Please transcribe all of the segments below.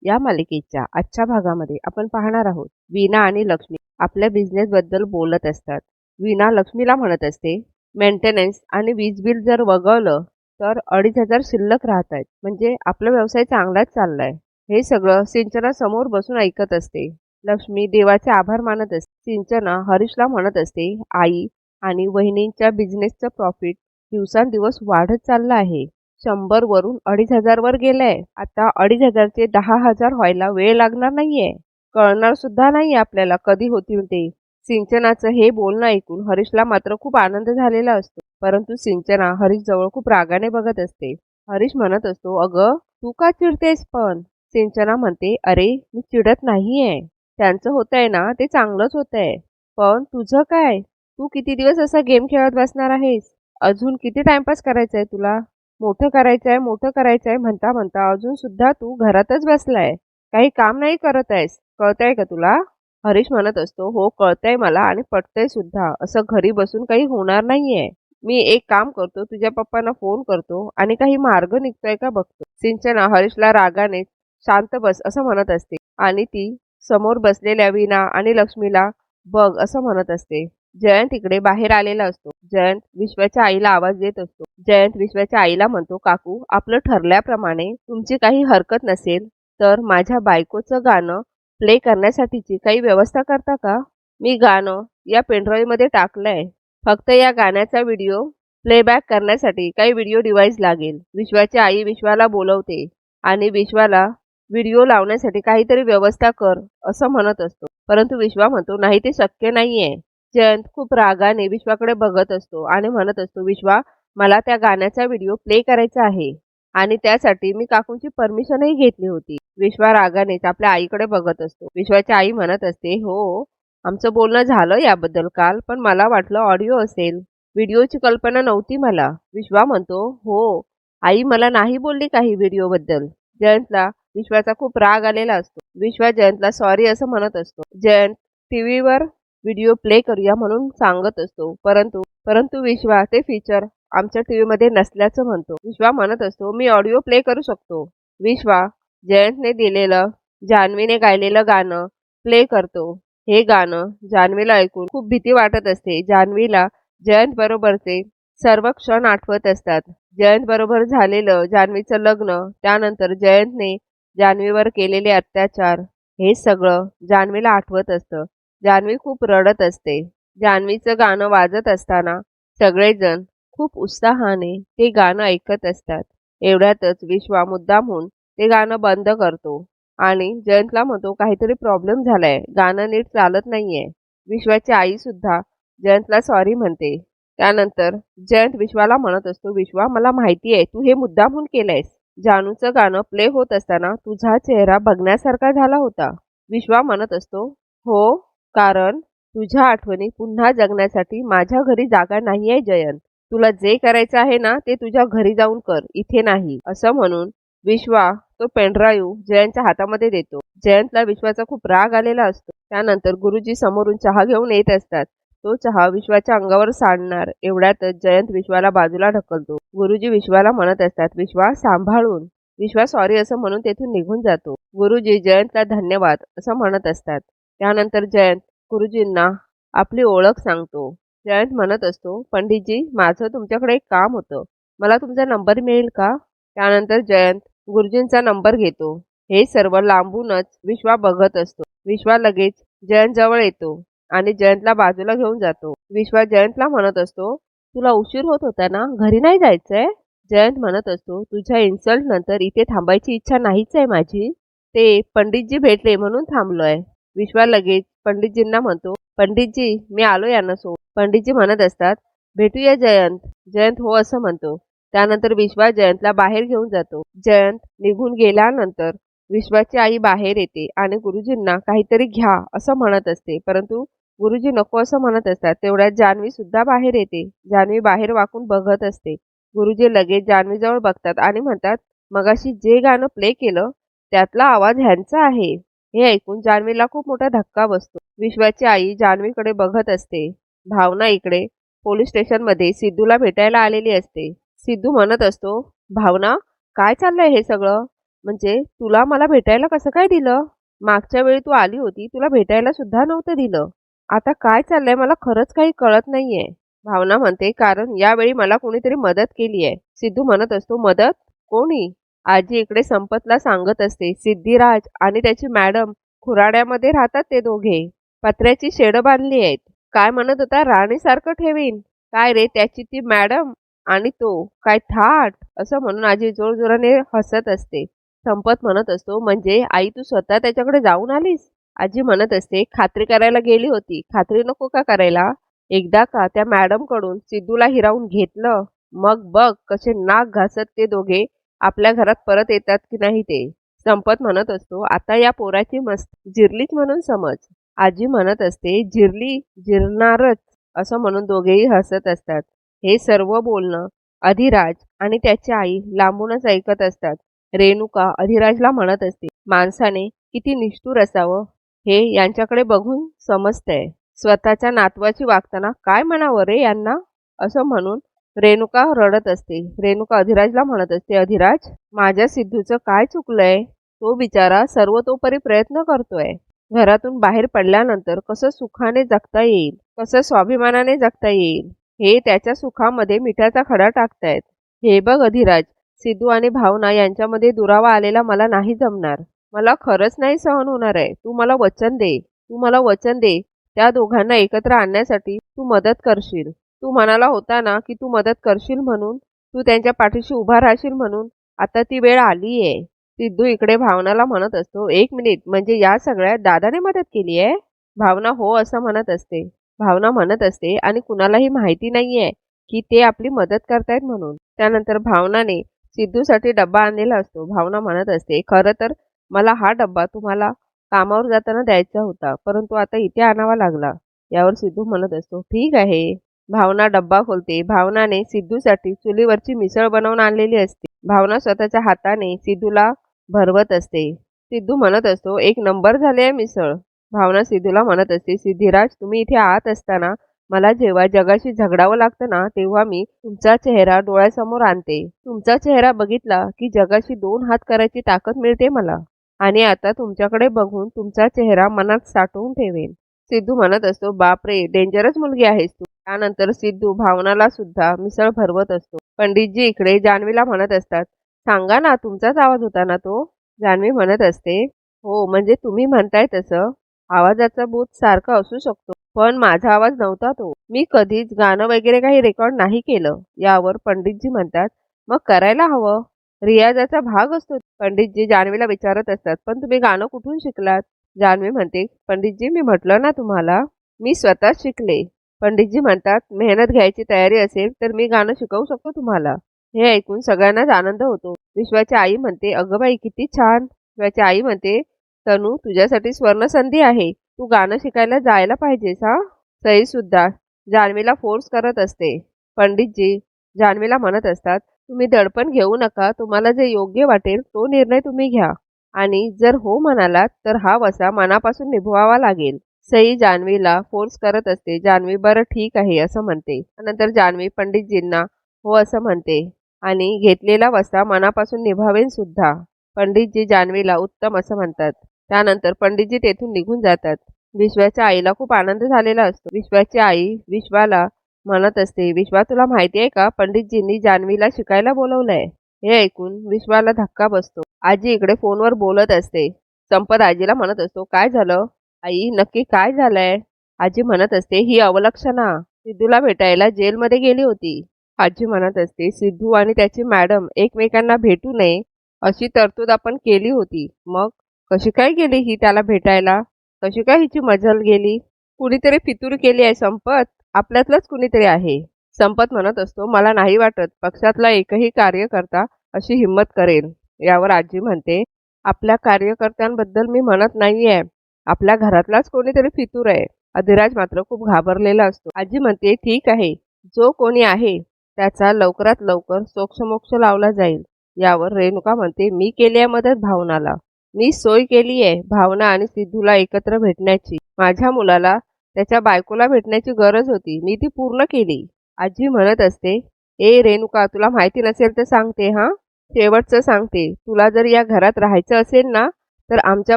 या मालिकेच्या आजच्या भागामध्ये आपण पाहणार आहोत वीणा आणि लक्ष्मी आपल्या बिझनेस बद्दल बोलत असतात. वीणा लक्ष्मीला म्हणत असते, मेंटेनन्स आणि वीज बिल जर वगळलं तर 2,500 शिल्लक राहत आहेत, म्हणजे आपला व्यवसाय चांगलाच चाललाय. हे सगळं सिंचना समोर बसून ऐकत असते. लक्ष्मी देवाचे आभार मानत असते. सिंचना हरीशला म्हणत असते, आई आणि वहिनींच्या बिझनेसचं प्रॉफिट दिवसांदिवस वाढत चाललं आहे. 100 वरून 2,500 वर गेलंय. आता 2,500 चे 10,000 व्हायला वेळ लागणार नाहीये. कळणार सुद्धा नाही आपल्याला कधी होतील ते. सिंचनाचं हे बोलणं ऐकून हरीशला मात्र खूप आनंद झालेला असतो. परंतु सिंचना हरीश जवळ खूप रागाने बघत असते. हरीश म्हणत असतो, अगं तू का चिडतेस पण? सिंचना म्हणते, अरे मी चिडत नाहीये. त्यांचं होतंय ना ते चांगलंच होतंय. पण तुझं काय? तू किती दिवस असा गेम खेळत बसणार आहेस? अजून किती टाइमपास करायचंय तुला? मोठं करायचंय म्हणता म्हणता अजून सुद्धा तू घरातच बसलाय. काही काम नाही करत आहेस. कळतंय का तुला? हरीश म्हणत असतो, हो कळतंय मला आणि पटतंय सुद्धा. असं घरी बसून काही होणार नाहीये. मी एक काम करतो, तुझ्या पप्पांना फोन करतो आणि काही मार्ग निघतोय का बघतो. सिंचना हरीशला रागाने शांत बस असं म्हणत असते आणि ती समोर बसलेल्या वीणा आणि लक्ष्मीला बघ असं म्हणत असते. जयंत इकडे बाहेर आलेला असतो. जयंत विश्वाच्या आईला आवाज देत असतो. जयंत विश्वाच्या आईला म्हणतो, काकू आपलं ठरल्याप्रमाणे तुमची काही हरकत नसेल तर माझ्या बायकोचं गाणं प्ले करण्यासाठीची काही व्यवस्था करता का? मी गाणं या पेनड्राईव्ह मध्ये टाकलंय. फक्त या गाण्याचा व्हिडिओ प्लेबॅक करण्यासाठी काही व्हिडिओ डिव्हाइस लागेल. विश्वाची आई विश्वाला बोलवते आणि विश्वाला व्हिडिओ लावण्यासाठी काहीतरी व्यवस्था कर असं म्हणत असतो. परंतु विश्वा म्हणतो, नाही ते शक्य नाहीये. जयंत खूप रागाने विश्वाकडे बघत असतो आणि म्हणत असतो, विश्वा मला त्या गाण्याचा व्हिडिओ प्ले करायचा आहे आणि त्यासाठी मी काकूंची परमिशनही घेतली होती. विश्वा रागानेच आपल्या आईकडे बघत असतो. विश्वाची आई म्हणत असते, हो आमचं बोलणं झालं याबद्दल काल, पण मला वाटलं ऑडिओ असेल. व्हिडिओची कल्पना नव्हती मला. विश्वा म्हणतो, हो आई मला नाही बोलली काही व्हिडिओ बद्दल. जयंतला विश्वाचा खूप राग आलेला असतो. विश्वा जयंतला सॉरी असं म्हणत असतो. जयंत टीव्हीवर व्हिडिओ प्ले करूया म्हणून सांगत असतो. परंतु परंतु विश्वा ते फीचर आमच्या टीव्हीमध्ये नसल्याचं म्हणतो. विश्वा म्हणत असतो, मी ऑडिओ प्ले करू शकतो. विश्वा जयंतने दिलेलं जान्हवीने गायलेलं गाणं प्ले करतो. हे गाणं जान्हवीला ऐकून खूप भीती वाटत असते. जान्हवीला जयंत बरोबरचे सर्व क्षण आठवत असतात. जयंत बरोबर झालेलं जान्हवीचं लग्न, त्यानंतर जयंतने जान्हवीवर केलेले अत्याचार, हे सगळं जान्हवीला आठवत असतं. जान्हवी खूप रडत असते. जान्हवीचं गाणं वाजत असताना सगळेजण खूप उत्साहाने ते गाणं ऐकत असतात. एवढ्यातच विश्वा मुद्दामहून ते गाणं बंद करतो आणि जयंतला म्हणतो, काहीतरी प्रॉब्लेम झालाय, गाणं नीट चालत नाहीये. विश्वाची आई सुद्धा जयंतला सॉरी म्हणते. त्यानंतर जयंत विश्वाला म्हणत असतो, विश्वा मला माहिती आहे तू हे मुद्दामहून केलंयस. जानूचं गाणं प्ले होत असताना तुझा चेहरा बघण्यासारखा झाला होता. विश्वा म्हणत असतो, हो कारण तुझ्या आठवणी पुन्हा जगण्यासाठी माझ्या घरी जागा नाहीये जयंत. तुला जे करायचं आहे ना ते तुझ्या घरी जाऊन कर, इथे नाही. असं म्हणून विश्वा तो पेनड्राईव्ह जयंतच्या हातामध्ये देतो. जयंतला विश्वाचा खूप राग आलेला असतो. त्यानंतर गुरुजी समोरून चहा घेऊन येत असतात. तो चहा विश्वाच्या अंगावर सांडणार एवढ्यातच जयंत विश्वाला बाजूला ढकलतो. गुरुजी विश्वाला म्हणत असतात, विश्वा सांभाळून. विश्वा सॉरी असं म्हणून तेथून निघून जातो. गुरुजी जयंतला धन्यवाद असं म्हणत असतात. त्यानंतर जयंत गुरुजींना आपली ओळख सांगतो. जयंत म्हणत असतो, पंडितजी माझं तुमच्याकडे एक काम होतं, मला तुमचा नंबर मिळेल का? त्यानंतर जयंत गुरुजींचा नंबर घेतो. हे सर्व लांबूनच विश्वा बघत असतो. विश्वा लगेच जयंत जवळ येतो आणि जयंतला बाजूला घेऊन जातो. विश्वा जयंतला म्हणत असतो, तुला उशीर होत होता ना, घरी नाही जायचंय? जयंत म्हणत असतो, तुझ्या इन्सल्ट नंतर इथे थांबायची इच्छा नाहीच आहे माझी. ते पंडितजी भेटले म्हणून थांबलोय. विश्वा लगेच पंडितजींना म्हणतो, पंडितजी मी आलो यांना सोबत. पंडितजी म्हणत असतात, भेटूया जयंत. जयंत हो असं म्हणतो. त्यानंतर विश्वा जयंतला बाहेर घेऊन जातो. जयंत निघून गेल्यानंतर विश्वाची आई बाहेर येते आणि गुरुजींना काहीतरी घ्या असं म्हणत असते. परंतु गुरुजी नको असं म्हणत असतात. तेवढ्यात जान्हवी सुद्धा बाहेर येते. जान्हवी बाहेर वाकून बघत असते. गुरुजी लगेच जान्हवीजवळ बघतात आणि म्हणतात, मगाशी जे गाणं प्ले केलं त्यातला आवाज ह्यांचा आहे. हे ऐकून जान्हवीला खूप मोठा धक्का बसतो. विश्वाची आई जान्हवीकडे बघत असते. भावना इकडे पोलीस स्टेशनमध्ये सिद्धूला भेटायला आलेली असते. सिद्धू म्हणत असतो, भावना काय चाललंय हे सगळं? म्हणजे तुला मला भेटायला कसं काय दिलं? मागच्या वेळी तू आली होती, तुला भेटायला सुद्धा नव्हतं दिलं. आता काय चाललंय मला खरंच काही कळत नाहीये. भावना म्हणते, कारण यावेळी मला कोणीतरी मदत केली आहे. सिद्धू म्हणत असतो, मदत? कोणी? आजी इकडे संपतला सांगत असते, सिद्धिराज आणि त्याची मॅडम खुराड्यामध्ये राहतात ते दोघे. पत्र्याची शेडं बांधली आहेत. काय म्हणत होता, राणीसारखं ठेवीन. काय रे त्याची ती मॅडम आणि तो काय थाट, असं म्हणून आजी जोरजोराने हसत असते. संपत म्हणत असतो, म्हणजे आई तू स्वतः त्याच्याकडे जाऊन आलीस? आजी म्हणत असते, खात्री करायला गेली होती. खात्री नको का करायला? एकदा का त्या मॅडम कडून सिद्धूला हिरावून घेतलं, मग बघ कसे नाक घासत ते दोघे आपल्या घरात परत येतात की नाही ते. संपत म्हणत असतो, आता या पोराची मस्त जिरलीच म्हणून समज. आजी म्हणत असते, जिरली जिरणारच, असं म्हणून दोघेही हसत असतात. हे सर्व बोलणं अधिराज आणि त्याची आई लांबूनच ऐकत असतात. रेणुका अधिराजला म्हणत असते, माणसाने किती निष्ठुर असावं हे यांच्याकडे बघून समजतंय. स्वतःच्या नातवाची वागताना काय म्हणावं रे यांना, असं म्हणून रेणुका रडत असते. रेणुका अधिराजला म्हणत असते, अधिराज माझ्या सिद्धूचं काय चुकलंय? तो बिचारा सर्वतोपरी प्रयत्न करतोय. घरातून बाहेर पडल्यानंतर कसं सुखाने जगता येईल, कसं स्वाभिमानाने जगता येईल, हे त्याच्या सुखामध्ये मिठाचा खडा टाकतायत. हे बघ अधिराज, सिद्धू आणि भावना यांच्यामध्ये दुरावा आलेला मला नाही जमणार. मला खरंच नाही सहन होणार आहे. तू मला वचन दे, तू मला वचन दे, त्या दोघांना एकत्र आणण्यासाठी तू मदत करशील. तू म्हणाला होता ना की तू मदत करशील म्हणून, तू त्यांच्या पाठीशी उभा राहशील म्हणून. आता ती वेळ आली आहे. सिद्धू इकडे भावनाला म्हणत असतो, एक मिनिट, म्हणजे या सगळ्यात दादाने मदत केली आहे? भावना हो असं म्हणत असते. भावना म्हणत असते, आणि कुणालाही माहिती नाहीये की ते आपली मदत करतायत म्हणून. त्यानंतर भावनाने सिद्धूसाठी डब्बा आणलेला असतो. भावना म्हणत असते, खरं तर मला हा डब्बा तुम्हाला कामावर जाताना द्यायचा होता, परंतु आता इथे आणावा लागला. यावर सिद्धू म्हणत असतो, ठीक आहे. भावना डब्बा खोलते. भावनाने सिद्धूसाठी चुलीवरची मिसळ बनवून आणलेली असते. भावना स्वतःच्या हाताने सिद्धूला भरवत असते. सिद्धू म्हणत असतो, एक नंबर झाले आहे मिसळ. भावना सिद्धूला म्हणत असते, सिद्धिराज तुम्ही इथे आत असताना मला जेव्हा जगाशी झगडावं लागतं ना, तेव्हा मी तुमचा चेहरा डोळ्यासमोर आणते. तुमचा चेहरा बघितला की जगाशी 2 हात करायची ताकद मिळते मला. आणि आता तुमच्याकडे बघून तुमचा चेहरा मनात साठवून ठेवेन. सिद्धू म्हणत असतो, बापरे डेंजरस मुलगी आहेस तू. त्यानंतर सिद्धू भावनाला सुद्धा मिसळ भरवत असतो. पंडितजी इकडे जान्हवीला म्हणत असतात, सांगा ना, तुमचाच आवाज होता ना तो? जान्हवी म्हणत असते, हो म्हणजे तुम्ही म्हणताय तसं आवाजाचा बूथ सारखा असू शकतो, पण माझा आवाज नव्हता तो. मी कधीच गाणं वगैरे काही रेकॉर्ड नाही केलं. यावर पंडितजी म्हणतात, मग करायला हवं, रियाजाचा भाग असतो. पंडितजी जान्हवीला विचारत असतात, पण तुम्ही गाणं कुठून शिकलात? जान्हवी म्हणते, पंडितजी मी म्हटलं ना तुम्हाला, मी स्वतःच शिकले. पंडितजी म्हणतात, मेहनत घ्यायची तयारी असेल तर मी गाणं शिकवू शकतो तुम्हाला. हे ऐकून सगळ्यांनाच आनंद होतो. विश्वाची आई म्हणते, अगं बाई किती छान. विश्वाची आई म्हणते, तनू तुझ्यासाठी स्वर्णसंधी आहे, तू गाणं शिकायला जायला पाहिजेस हा. सई सुद्धा जान्हवीला फोर्स करत असते. पंडितजी जान्हवीला म्हणत असतात, तुम्ही दडपण घेऊ नका, तुम्हाला जे योग्य वाटेल तो निर्णय तुम्ही घ्या, आणि जर हो म्हणालात तर हा वसा मनापासून निभवावा लागेल. सई जान्हवीला फोर्स करत असते. जान्हवी बरं ठीक आहे असं म्हणते. नंतर जान्हवी पंडितजींना हो असं म्हणते आणि घेतलेला वसा मनापासून निभावेन सुद्धा. पंडितजी जान्हवीला उत्तम असं म्हणतात. त्यानंतर पंडितजी तेथून निघून जातात. विश्वाच्या आईला खूप आनंद झालेला असतो. विश्वाची आई विश्वाला म्हणत असते, विश्वा तुला माहिती आहे का, पंडितजींनी जान्हवीला शिकायला बोलवलंय. हे ऐकून विश्वाला धक्का बसतो. आजी इकडे फोनवर बोलत असते. संपत आजीला म्हणत असतो, काय झालं आई, नक्की काय झालंय? आजी म्हणत असते, ही अवलक्षणा सिद्धूला भेटायला जेलमध्ये गेली होती. आजी म्हणत असते, सिद्धू आणि त्याची मॅडम एकमेकांना भेटू नये अशी तरतूद आपण केली होती. मग कशी काय गेली ही त्याला भेटायला? कशी काय हिची मजल गेली? कुणीतरी फितूर केली आहे संपत, आपल्यातलंच कुणीतरी आहे. संपत म्हणत असतो, मला नाही वाटत पक्षातला एकही कार्यकर्ता अशी हिंमत करेल. यावर आजी म्हणते, आपल्या कार्यकर्त्यांबद्दल मी म्हणत नाहीये, आपल्या घरातलाच कोणीतरी फितूर आहे. अधिराज मात्र खूप घाबरलेला असतो. आजी म्हणते, ठीक आहे, जो कोणी आहे त्याचा लवकरात लवकर सोक्षमोक्ष लावला जाईल. यावर रेणुका म्हणते, मी केली आहे मदत भावनाला, मी सोय केली आहे भावना आणि सिद्धूला एकत्र भेटण्याची. माझ्या मुलाला त्याच्या बायकोला भेटण्याची गरज होती, मी ती पूर्ण केली. आजी म्हणत असते, ए रेणुका तुला माहिती नसेल तर सांगते हा, शेवटचं सांगते, तुला जर या घरात राहायचं असेल ना, तर आमच्या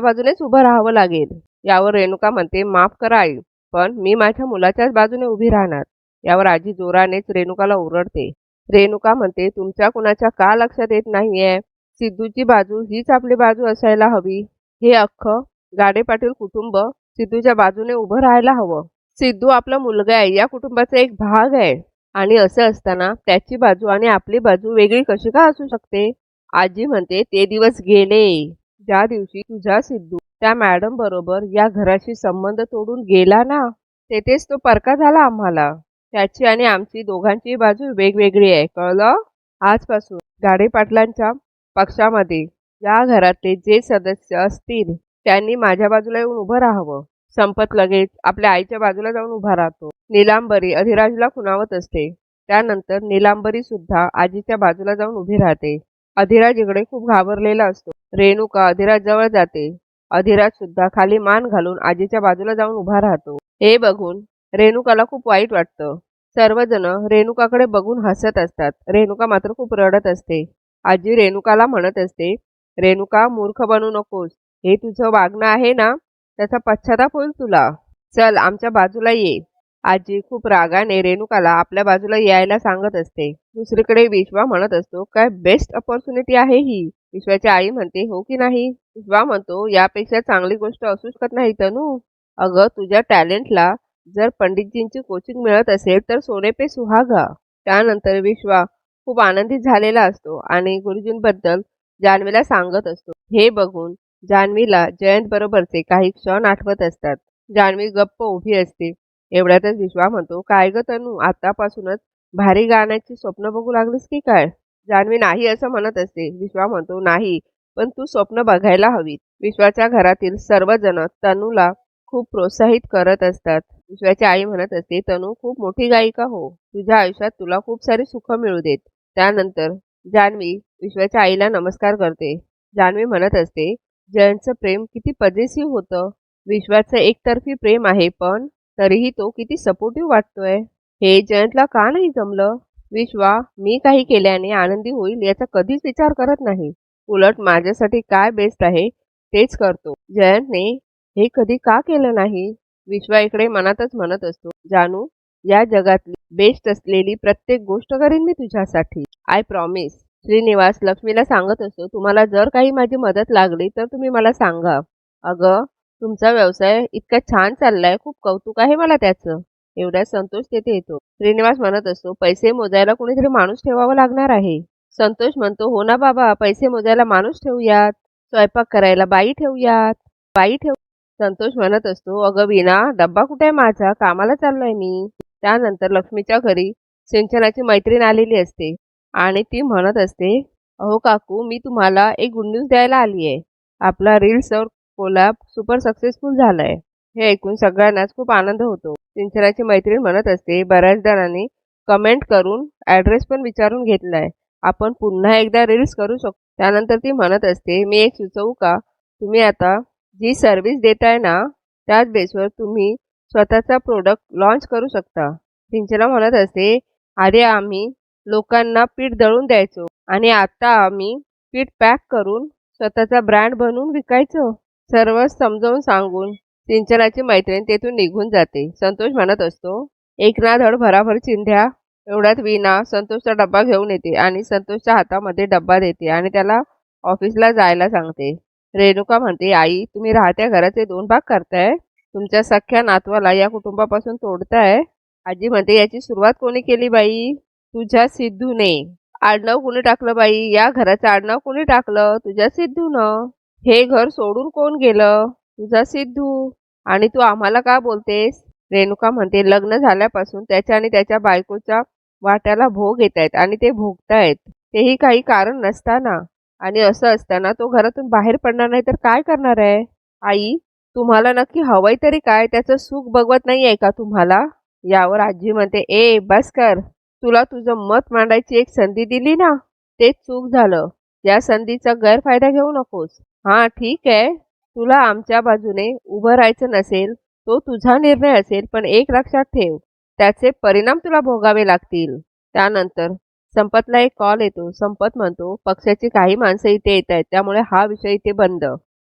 बाजूनेच उभं राहावं लागेल. यावर रेणुका म्हणते, माफ करा आई, पण मी माझ्या मुलाच्याच बाजूने उभी राहणार. यावर आजी जोरानेच रेणुकाला ओरडते. रेणुका म्हणते, तुमच्या कुणाच्या का लक्षात येत नाहीये? सिद्धूची बाजू हीच आपली बाजू असायला हवी. हे अख्खं गाडे पाटील कुटुंब सिद्धूच्या बाजूने उभं राहायला हवं. सिद्धू आपला मुलगा आहे, या कुटुंबाचा एक भाग आहे. आणि असं असताना त्याची बाजू आणि आपली बाजू वेगळी कशी का असू शकते? आजी म्हणते, ते दिवस गेले. ज्या दिवशी तुझा सिद्धू त्या मॅडम बरोबर या घराशी संबंध तोडून गेला ना, तेथेच तो परका झाला आम्हाला. त्याची आणि आमची दोघांची बाजू वेगवेगळी आहे, कळलं? आजपासून गाडे पाटलांच्या पक्षामध्ये या घरातले जे सदस्य असतील त्यांनी माझ्या बाजूला येऊन उभं राहावं. संपत लगेच आपल्या आईच्या बाजूला जाऊन उभा राहतो. नीलांबरी अधिराजला खुणावत असते. त्यानंतर नीलांबरी सुद्धा आजीच्या बाजूला जाऊन उभी राहते. अधिराज इकडे खूप घाबरलेला असतो. रेणुका अधिराज जवळ जाते. अधिराज सुद्धा खाली मान घालून आजीच्या बाजूला जाऊन उभा राहतो. हे बघून रेणुकाला खूप वाईट वाटतं. सर्वजण रेणुकाकडे बघून हसत असतात. रेणुका मात्र खूप रडत असते. आजी रेणुकाला म्हणत असते, रेणुका मूर्ख बनू नकोस. हे तुझं वागणं आहे ना, त्याचा पश्चाताप होईल तुला. चल आमच्या बाजूला ये. आजी खूप रागाने रेणुकाला आपल्या बाजूला यायला सांगत असते. दुसरीकडे विश्वा म्हणत असतो, काय बेस्ट अपॉर्च्युनिटी आहे ही. विश्वाची आई म्हणते, हो की नाही? विश्वा म्हणतो, यापेक्षा चांगली गोष्ट असू शकत नाही तनू. अगं तुझ्या टॅलेंटला जर पंडितजींची कोचिंग मिळत असेल तर सोने पे सुहागा. त्यानंतर विश्वा खूप आनंदित झालेला असतो आणि गुरुजींबद्दल जान्हवीला सांगत असतो. हे बघून जान्हवीला जयंत बरोबरचे काही क्षण आठवत असतात. जान्हवी गप्प उभी असते. एवढ्यातच विश्वा म्हणतो, काय ग तनू, आतापासूनच भारी गाण्याची स्वप्न बघू लागलीस की काय? जान्हवी नाही असं म्हणत असते. विश्वा म्हणतो, नाही, पण तू स्वप्न बघायला हवीत. विश्वाच्या घरातील सर्वजण तनूला खूप प्रोत्साहित करत असतात. विश्वाची आई म्हणत असते, तनू खूप मोठी गायिका हो. तुझ्या आयुष्यात तुला खूप सारी सुख मिळू देत. त्यानंतर जान्हवी विश्वाच्या आईला नमस्कार करते. जान्हवी म्हणत असते, जयंतचं प्रेम किती पजेसिव्ह होतं. विश्वाचं एकतर्फी प्रेम आहे, पण तरीही तो किती सपोर्टिव्ह वाटतोय. हे जयंतला का नाही जमलं? विश्वा मी काही केल्याने आनंदी होईल याचा कधीच विचार करत नाही. उलट माझ्यासाठी काय बेस्ट आहे तेच करतो. जयंतने हे कधी का केलं नाही? विश्वा इकडे मनातच म्हणत असतो, जानू, या जगातली बेस्ट असलेली प्रत्येक गोष्ट करीन मी तुझ्यासाठी. I promise. श्रीनिवास लक्ष्मीला सांगत असतो, तुम्हाला जर काही माझी मदत लागली तर तुम्ही मला सांगा. अगं तुमचा व्यवसाय इतका छान चाललाय, खूप कौतुक आहे मला त्याचं. एवढ्या संतोष तेथे येतो. श्रीनिवास म्हणत असतो, पैसे मोजायला कोणीतरी माणूस ठेवावा लागणार आहे. संतोष म्हणतो, हो ना बाबा, पैसे मोजायला माणूस ठेवूयात, स्वयंपाक करायला बाई ठेवूयात, बाई ठेवू. संतोष म्हणत असतो, अगं वीणा, डब्बा कुठे आहे माझा, कामाला चाललोय मी. त्यानंतर लक्ष्मीच्या घरी सिंचनाची मैत्रीण आलेली असते आणि ती म्हणत असते, अहो काकू, मी तुम्हाला एक गुड न्यूज द्यायला आली आहे. आपला रील्सवर कोलॅब सुपर सक्सेसफुल झालाय. हे ऐकून सगळ्यांनाच खूप आनंद होतो. सिंचनाची मैत्रीण म्हणत असते, बऱ्याच जणांनी कमेंट करून ॲड्रेस पण विचारून घेतलाय. आपण पुन्हा एकदा रील्स करू शकतो. त्यानंतर ती म्हणत असते, मी एक सुचवू का? तुम्ही आता जी सर्व्हिस देताय ना, त्याच बेसवर तुम्ही स्वतःचा प्रोडक्ट लॉन्च करू शकता. सिंचना म्हणत असते, आधी आम्ही लोकांना पीठ दळून द्यायचो आणि आता आम्ही पीठ पॅक करून स्वतःचा ब्रँड बनवून विकायचो. सर्व समजावून सांगून सिंचनाची मैत्रीण तेथून निघून जाते. संतोष म्हणत असतो, एक ना धड भराभर चिंध्या. एवढ्यात वीणा संतोषचा डब्बा घेऊन येते आणि संतोषच्या हातामध्ये डब्बा देते आणि त्याला ऑफिसला जायला सांगते. रेणुका म्हणते, आई, तुम्ही राहत्या घराचे 2 भाग करताय. तुमच्या सख्ख्या नातवाला या कुटुंबापासून तोडताय. आजी म्हणते, याची सुरुवात कोणी केली बाई? तुझ्या सिद्धूने. आडनाव कोणी टाकलं बाई? या घराचं आडनाव कोणी टाकलं? तुझ्या सिद्धूनं. हे घर सोडून कोण गेलं? तुझा सिद्धू. आणि तू आम्हाला का बोलतेस? रेणुका म्हणते, लग्न झाल्यापासून त्याच्या आणि त्याच्या बायकोच्या वाट्याला भोग येत आहेत आणि ते भोगतायत, तेही काही कारण नसताना. आणि असं असताना तो घरातून बाहेर पडणार नाही तर काय करणार आहे? आई, तुम्हाला नक्की हवंय तरी काय? त्याचं सुख बघवत नाही आहे का तुम्हाला? यावर आजी म्हणते, ए बस कर. तुला तुझं मत मांडायची एक संधी दिली ना, तेच चूक झालं. या संधीचा गैरफायदा घेऊ नकोस. हां ठीक आहे, तुला आमच्या बाजूने उभं राहायचं नसेल, तो तुझा निर्णय असेल, पण एक लक्षात ठेव, त्याचे परिणाम तुला भोगावे लागतील. त्यानंतर संपतला एक कॉल येतो. संपत म्हणतो, पक्षाची काही माणसं इथे येत आहेत, त्यामुळे हा विषय इथे बंद.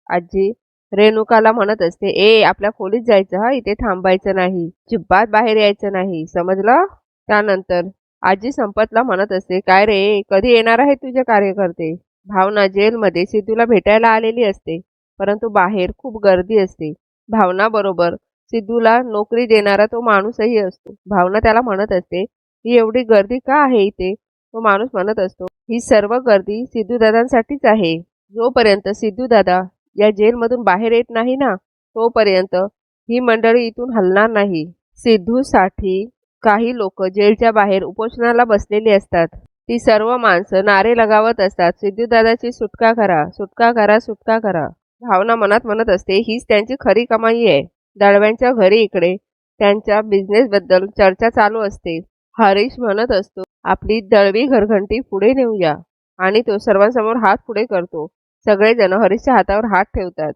आजी रेणुकाला म्हणत असते, आपल्या खोलीत जायचं हा, इथे थांबायचं नाही. अजिबात बाहेर यायचं नाही, समजलं? त्यानंतर आजी संपतला म्हणत असते, काय रे, कधी येणार आहेत तुझे कार्यकर्ते? भावना जेलमध्ये सिद्धूला भेटायला आलेली असते, परंतु बाहेर खूप गर्दी असते. भावना बरोबर सिद्धूला नोकरी देणारा तो माणूसही असतो. भावना त्याला म्हणत असते, ही एवढी गर्दी का आहे इथे? तो माणूस म्हणत असतो, ही सर्व गर्दी सिद्धूदादांसाठीच आहे. जोपर्यंत सिद्धूदादा या जेलमधून बाहेर येत नाही ना, तोपर्यंत ही मंडळी इथून हलणार नाही. सिद्धूसाठी काही लोक जेलच्या बाहेर उपोषणाला बसलेली असतात. ती सर्व माणसं नारे लगावत असतात, सिद्धूदादाची सुटका करा, सुटका करा, सुटका करा. भावना मनात म्हणत असते, हीच त्यांची खरी कमाई आहे. दळव्यांच्या घरी इकडे त्यांच्या बिझनेसबद्दल चर्चा चालू असते. हरीश म्हणत असतो, आपली दळवी घरघंटी पुढे नेऊया, आणि तो सर्वांसमोर हात पुढे करतो. सगळेजण हरीशच्या हातावर हात ठेवतात.